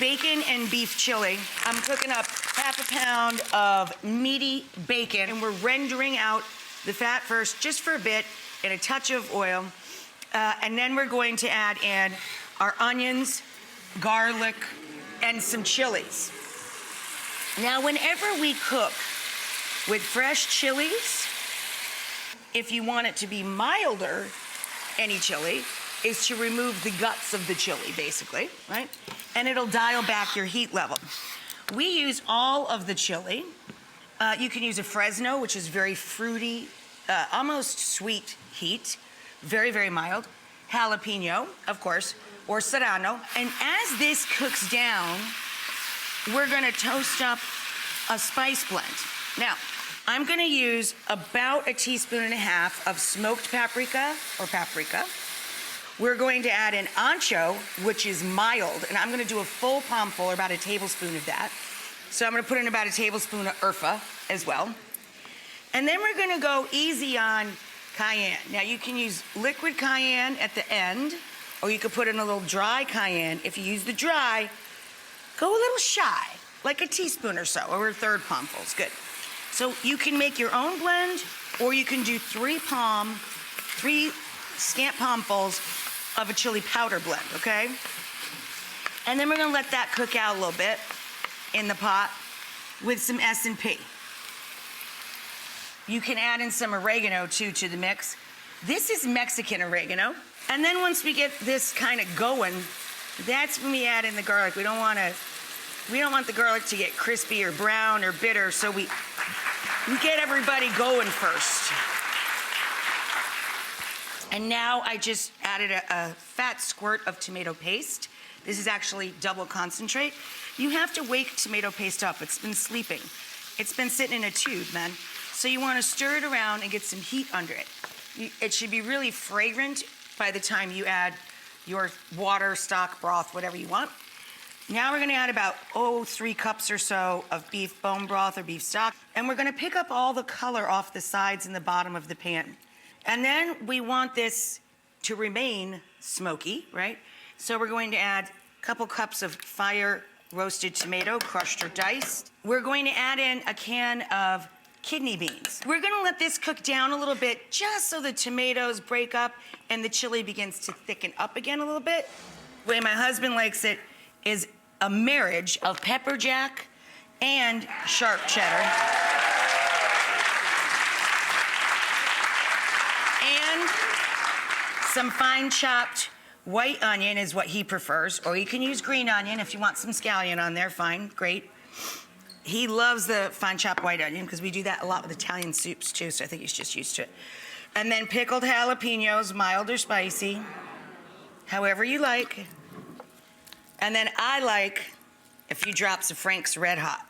bacon and beef chili. I'm cooking up half a pound of meaty bacon, and we're rendering out the fat first, just for a bit, in a touch of oil. And then we're going to add in our onions, garlic, and some chilies. Now, whenever we cook with fresh chilies, if you want it to be milder, any chili, is to remove the guts of the chili, basically, right? And it'll dial back your heat level. We use all of the chili. You can use a Fresno, which is very fruity, almost sweet heat, very, very mild. Jalapeno, of course, or serrano. And as this cooks down, we're gonna toast up a spice blend. Now, I'm gonna use about 1.5 teaspoons of smoked paprika or paprika. We're going to add an ancho, which is mild, and I'm gonna do a full palmful, or about 1 tablespoon of that. So I'm gonna put in about 1 tablespoon of urfa as well. And then we're gonna go easy on cayenne. Now you can use liquid cayenne at the end, or you could put in a little dry cayenne. If you use the dry, go a little shy, like 1 teaspoon or so, or 1/3 palmfuls, good. So you can make your own blend, or you can do 3 scant palmfuls of a chili powder blend, okay? And then we're gonna let that cook out a little bit in the pot with some S&P. You can add in some oregano too to the mix. This is Mexican oregano. And then once we get this kind of going, that's when we add in the garlic. We don't want the garlic to get crispy or brown or bitter, so we get everybody going first. And now I just added a fat squirt of tomato paste. This is actually double concentrate. You have to wake tomato paste up. It's been sleeping. It's been sitting in a tube, man. So you want to stir it around and get some heat under it. It should be really fragrant by the time you add your water, stock, broth, whatever you want. Now we're gonna add about, 3 cups or so of beef bone broth or beef stock. And we're gonna pick up all the color off the sides and the bottom of the pan. And then we want this to remain smoky, right? So we're going to add a couple cups of fire roasted tomato, crushed or diced. We're going to add in a can of kidney beans. We're gonna let this cook down a little bit just so the tomatoes break up and the chili begins to thicken up again a little bit. The way my husband likes it is a marriage of pepper jack and sharp cheddar. And some fine chopped white onion is what he prefers, or you can use green onion if you want some scallion on there, fine, great. He loves the fine chopped white onion because we do that a lot with Italian soups too, so I think he's just used to it. And then pickled jalapenos, mild or spicy, however you like. And then I like a few drops of Frank's Red Hot.